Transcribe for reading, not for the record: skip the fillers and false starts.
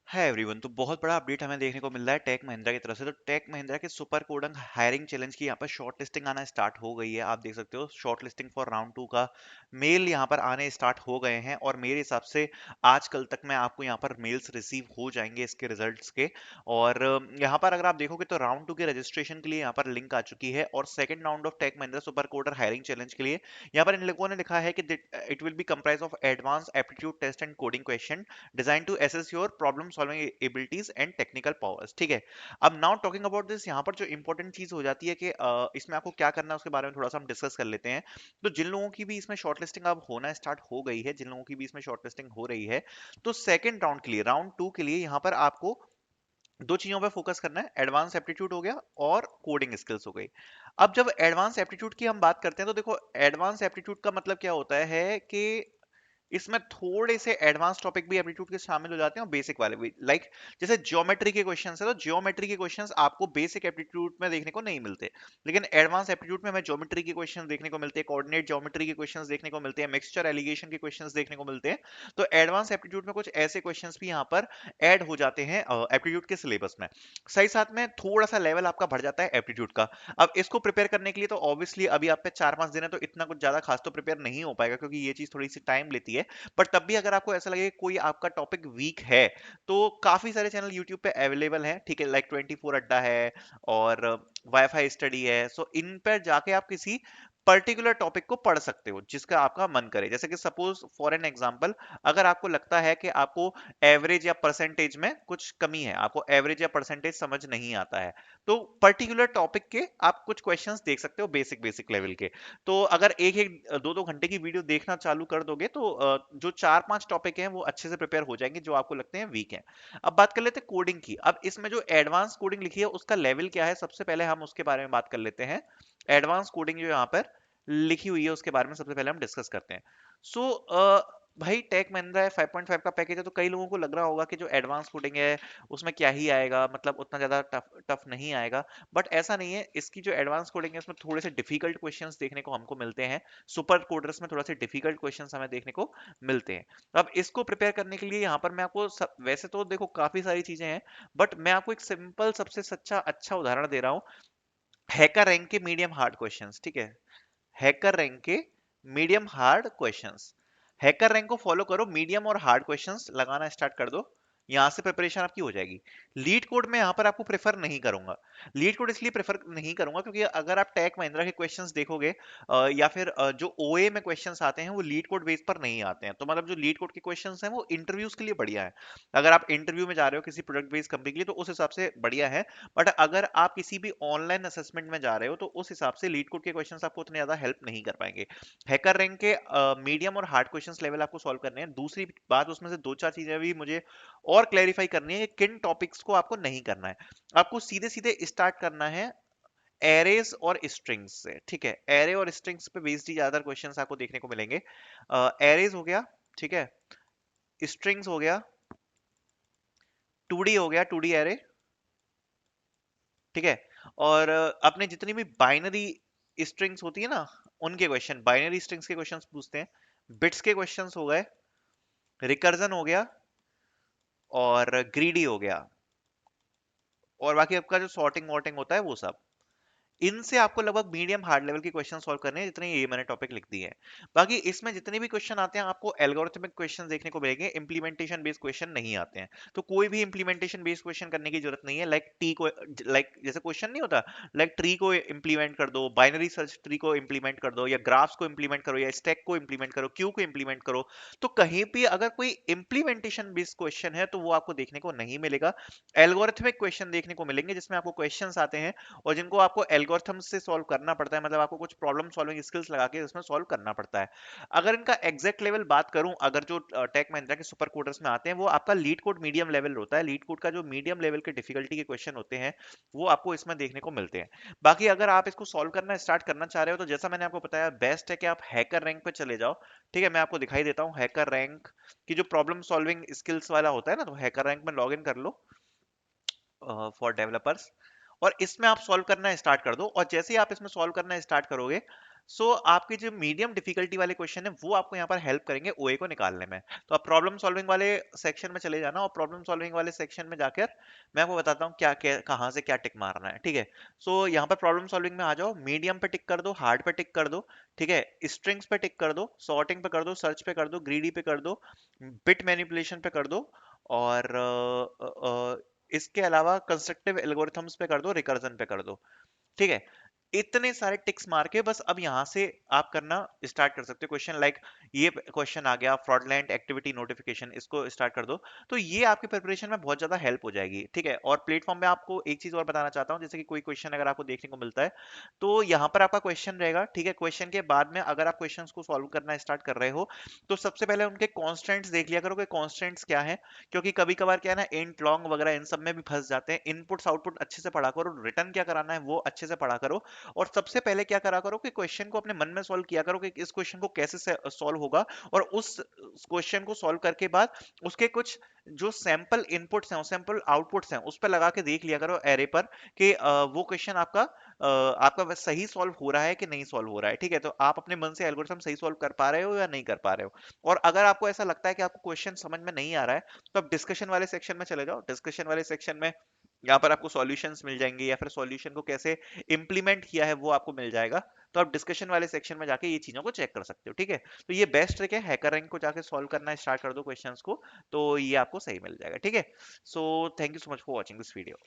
Hi everyone. तो बहुत बड़ा अपडेट हमें देखने को मिल रहा है टेक महिंद्रा की तरफ से। तो टेक महिंद्रा के सुपर कोडंग हायरिंग चैलेंज की यहाँ पर शॉर्ट लिस्टिंग आना स्टार्ट हो गई है। आप देख सकते हो शॉर्ट लिस्टिंग फॉर राउंड 2 का मेल यहाँ पर आने स्टार्ट हो गए हैं और मेरे हिसाब से आज कल तक में आपको यहाँ पर मेल्स रिसीव हो जाएंगे इसके रिजल्ट्स के। और यहाँ पर अगर आप देखोगे तो राउंड 2 के रजिस्ट्रेशन के लिए यहाँ पर लिंक आ चुकी है और second round of Tech Mahindra super coder hiring challenge के लिए यहाँ पर इन लोगों ने लिखा है कि it will be comprise of advance aptitude test and coding question design to assess your problem solving abilities and technical powers. ठीक है। अब नाउ टॉकिंग अबाउट दिस, यहाँ पर जो इंपॉर्टेंट चीज हो जाती है कि इसमें आपको क्या करना है उसके बारे में थोड़ा सा हम डिस्कस कर लेते हैं। तो जिन लोगों की भी इसमें शॉर्टलिस्टिंग अब होना स्टार्ट हो गई है, जिन लोगों की भी इसमें शॉर्टलिस्टिंग हो रही है, तो सेकंड राउंड के लिए, राउंड 2 के लिए यहाँ पर आपको दो चीजों पे फोकस करना है। एडवांस एप्टीट्यूड हो गया और कोडिंग स्किल्स हो गई। अब जब एडवांस एप्टीट्यूड की हम बात करते हैं तो देखो, एडवांस एप्टीट्यूड का मतलब क्या होता है कि इसमें थोड़े से एडवांस टॉपिक भी एप्टीट्यूड के शामिल हो जाते हैं और बेसिक वाले भी। लाइक जैसे ज्योमेट्री के क्वेश्चंस है तो ज्योमेट्री के क्वेश्चंस आपको बेसिक एप्टीट्यूड में देखने को नहीं मिलते, लेकिन एडवांस एप्टीट्यूड में हमें ज्योमेट्री के क्वेश्चंस देखने को मिलते हैं, कोऑर्डिनेट ज्योमेट्री के क्वेश्चंस देखने को मिलते हैं, मिक्सचर एलिगेशन के क्वेश्चंस देखने को मिलते हैं। तो एडवांस एप्टीट्यूड में कुछ ऐसे क्वेश्चंस भी यहाँ पर ऐड हो जाते हैं एप्टीट्यूड के सिलेबस में। सही साथ में थोड़ा सा लेवल आपका बढ़ जाता है एप्टीट्यूड का। अब इसको प्रिपेयर करने के लिए तो ऑब्वियसली अभी आप पे 4-5 दिन है तो इतना कुछ ज्यादा खास तो प्रिपेयर नहीं हो पाएगा, क्योंकि ये चीज थोड़ी सी टाइम लेती है। पर तब भी अगर आपको ऐसा लगे कि कोई आपका टॉपिक वीक है, तो काफी सारे चैनल यूट्यूब पे अवेलेबल हैं। ठीक है, लाइक 24 अड्डा है और वाईफाई स्टडी है। सो इन पर जाके आप किसी पर्टिकुलर टॉपिक को पढ़ सकते हो जिसका आपका मन करे। जैसे कि सपोज फॉर एन एग्जांपल, अगर आपको लगता है कि आपको एवरेज या परसेंटेज में कुछ कमी है, आपको एवरेज या परसेंटेज समझ नहीं आता है, तो पर्टिकुलर टॉपिक के आप कुछ क्वेश्चंस देख सकते हो बेसिक बेसिक लेवल के। तो अगर एक एक 2-2 घंटे की वीडियो देखना चालू कर दोगे तो जो 4-5 टॉपिक हैं वो अच्छे से प्रिपेयर हो जाएंगे जो आपको लगते हैं वीक हैं। अब बात कर लेते हैं कोडिंग की। अब इसमें जो एडवांस कोडिंग लिखी है उसका लेवल क्या है, सबसे पहले हम उसके बारे में बात कर लेते हैं। एडवांस कोडिंग जो यहाँ पर लिखी हुई है उसके बारे में सबसे पहले हम डिस्कस करते हैं। सो भाई टेक महिंद्रा है, 5.5 का पैकेज है, तो कई लोगों को लग रहा होगा कि जो एडवांस कोडिंग है उसमें क्या ही आएगा, मतलब उतना ज्यादा टफ टफ नहीं आएगा। बट ऐसा नहीं है। इसकी जो एडवांस कोडिंग है उसमें थोड़े से डिफिकल्ट क्वेश्चंस देखने को हमको मिलते हैं। सुपर कोडर्स में थोड़ा से डिफिकल्ट क्वेश्चंस हमें देखने को मिलते हैं। अब इसको प्रिपेयर करने के लिए यहाँ पर मैं आपको वैसे तो देखो काफी सारी चीजें हैं, बट मैं आपको एक सिंपल सबसे सच्चा अच्छा उदाहरण दे रहा हूँ। हैकर रैंक के मीडियम हार्ड क्वेश्चंस। ठीक है, हैकर रैंक के medium hard questions. Hacker rank को फॉलो करो, मीडियम और हार्ड क्वेश्चंस लगाना स्टार्ट कर दो, यहां से प्रिपरेशन आपकी हो जाएगी। लीड कोड में यहां पर आपको प्रेफर नहीं करूंगा। लीड कोड इसलिए प्रेफर नहीं करूंगा क्योंकि अगर आप टेक महिंद्रा के क्वेश्चंस देखोगे या फिर जो ओए में क्वेश्चंस आते हैं वो लीड कोड बेस पर नहीं आते हैं। तो मतलब जो लीड कोड के क्वेश्चंस हैं वो इंटरव्यूज के लिए बढ़िया है। अगर आप इंटरव्यू में जा रहे हो किसी प्रोडक्ट बेस्ड कंपनी के लिए तो उस हिसाब से बढ़िया है। बट अगर आप किसी भी ऑनलाइन असेसमेंट में जा रहे हो तो उस हिसाब से लीड कोड के क्वेश्चंस आपको उतने ज्यादा हेल्प नहीं कर पाएंगे। हैकर रैंक के मीडियम और हार्ड क्वेश्चंस लेवल आपको सॉल्व करने हैं। दूसरी बात, उसमें से 2-4 चीजें भी मुझे और क्लैरिफाई करनी है कि किन टॉपिक्स को आपको नहीं करना है। आपको सीधे सीधे स्टार्ट करना है एरेज और स्ट्रिंग्स से। ठीक है, एरे और स्ट्रिंग्स पे बेस्ड ही ज्यादातर क्वेश्चंस आपको देखने को मिलेंगे। एरेज हो गया, ठीक है, स्ट्रिंग्स हो गया, 2D हो गया, 2D एरे, ठीक है, और अपने जितनी भी बाइनरी स्ट्रिंग्स होती है ना, उनके क्वेश्चन, बाइनरी स्ट्रिंग्स के क्वेश्चंस पूछते हैं। बिट्स के क्वेश्चंस हो गए, रिकर्जन हो गया और ग्रीडी हो गया, और बाकी आपका जो सॉर्टिंग वॉर्टिंग होता है वो सब। इनसे आपको लगभग मीडियम हार्ड लेवल के क्वेश्चन सॉल्व करने हैं, जितने ये मैंने टॉपिक लिख दी है। बाकी इसमें जितने भी क्वेश्चन आते हैं आपको एल्गोरिथमिक क्वेश्चन देखने को मिलेंगे, इंप्लीमेंटेशन बेस्ड क्वेश्चन नहीं आते हैं। तो कोई भी इंप्लीमेंटेशन बेस्ड क्वेश्चन करने की जरूरत नहीं है। लाइक टी को, लाइक जैसे क्वेश्चन नहीं होता, लाइक ट्री को इंप्लीमेंट कर दो, बाइनरी सर्च ट्री को इंप्लीमेंट कर दो, या ग्राफ्स को इंप्लीमेंट करो, या स्टैक को इंप्लीमेंट करो, क्यू को इंप्लीमेंट करो। तो कहीं भी अगर कोई इंप्लीमेंटेशन बेस्ड क्वेश्चन है तो वो आपको देखने को नहीं मिलेगा। एल्गोरिथमिक क्वेश्चन देखने को मिलेंगे जिसमें आपको क्वेश्चंस आते हैं और जिनको आपको एल्गोरिथम से सॉल्व करना पड़ता है, मतलब आपको कुछ प्रॉब्लम सॉल्विंग स्किल्स लगा के उसमें सॉल्व करना पड़ता है। अगर इनका एग्जैक्ट लेवल बात करूं, अगर जो टेक महिंद्रा के सुपर कोडर्स में आते हैं वो आपका लीड कोड मीडियम लेवल होता है। लीड कोड का जो मीडियम लेवल के डिफिकल्टी के क्वेश्चन होते हैं वो आपको इसमें देखने को मिलते हैं। बाकी अगर आप इसको सॉल्व करना स्टार्ट करना चाह रहे हो तो जैसा मैंने आपको बताया, बेस्ट है कि आप हैकर रैंक पे चले जाओ। ठीक है, मैं आपको दिखाई देता हूँ हैकर रैंक की जो प्रॉब्लम सॉल्विंग स्किल्स वाला होता है ना, तो हैकर रैंक में लॉग इन कर लो फॉर डेवलपर्स, और इसमें आप सॉल्व करना स्टार्ट कर दो। और जैसे ही आप इसमें सॉल्व करना स्टार्ट करोगे आपके जो मीडियम डिफिकल्टी वाले क्वेश्चन है वो आपको यहाँ पर हेल्प करेंगे ओए को निकालने में। तो आप प्रॉब्लम सॉल्विंग वाले सेक्शन में चले जाना, और प्रॉब्लम सॉल्विंग वाले सेक्शन में जाकर मैं आपको बताता हूँ क्या क्या कहाँ से क्या टिक मारना है, ठीक है। यहाँ पर प्रॉब्लम सॉल्विंग में आ जाओ, मीडियम पे टिक कर दो, हार्ड पे टिक कर दो, ठीक है, स्ट्रिंग्स पे टिक कर दो, सॉर्टिंग पे कर दो, सर्च पे कर दो, ग्रीडी पे कर दो, बिट मैनिपुलेशन पे कर दो, और इसके अलावा कंस्ट्रक्टिव एल्गोरिथम्स पे कर दो, रिकर्जन पे कर दो, ठीक है। इतने सारे टिक्स मार के बस अब यहां से आप करना स्टार्ट कर सकते हो क्वेश्चन। लाइक ये क्वेश्चन आ गया फ्रॉडलेंट एक्टिविटी नोटिफिकेशन, इसको स्टार्ट कर दो। तो ये आपकी प्रिपरेशन में बहुत ज्यादा हेल्प हो जाएगी, ठीक है। और प्लेटफॉर्म में आपको एक चीज और बताना चाहता हूँ, जैसे कि कोई क्वेश्चन अगर आपको देखने को मिलता है, तो यहाँ पर आपका क्वेश्चन रहेगा, ठीक है। क्वेश्चन के बाद में अगर आप क्वेश्चंस को सॉल्व करना स्टार्ट कर रहे हो, तो सबसे पहले उनके कॉन्स्टेंट्स देख लिया करो कि कॉन्स्टेंट्स क्या है, क्योंकि कभी कभार क्या है ना, इंट लॉन्ग वगैरह इन सब में भी फंस जाते हैं। इनपुट्स आउटपुट अच्छे से पढ़ा करो, रिटर्न क्या कराना है वो अच्छे से पढ़ा करो। और सबसे पहले क्या करा करो कि क्वेश्चन को अपने मन में सॉल्व किया करो कि इस क्वेश्चन को कैसे सॉल्व होगा, और उस क्वेश्चन को सॉल्व करके बाद उसके कुछ जो सैंपल इनपुट्स हैं, सैंपल आउटपुट्स हैं, उस पर लगा के देख लिया करो एरे पर कि वो क्वेश्चन आपका बस सही सॉल्व हो रहा है कि नहीं सॉल्व हो रहा है, ठीक है। तो आप अपने मन से एल्गोरिथम सही सॉल्व कर पा रहे हो या नहीं कर पा रहे हो। और अगर आपको ऐसा लगता है कि आपको क्वेश्चन समझ में नहीं आ रहा है, तो आप डिस्कशन वाले सेक्शन में चले जाओ। डिस्कशन वाले सेक्शन में यहाँ पर आपको सॉल्यूशंस मिल जाएंगे, या फिर सॉल्यूशन को कैसे इंप्लीमेंट किया है वो आपको मिल जाएगा। तो आप डिस्कशन वाले सेक्शन में जाके ये चीजों को चेक कर सकते हो, ठीक है। तो ये बेस्ट ट्रिक है, हैकर रैंक को जाके सॉल्व करना स्टार्ट कर दो क्वेश्चंस को, तो ये आपको सही मिल जाएगा, ठीक है। So thank you so much for watching this video.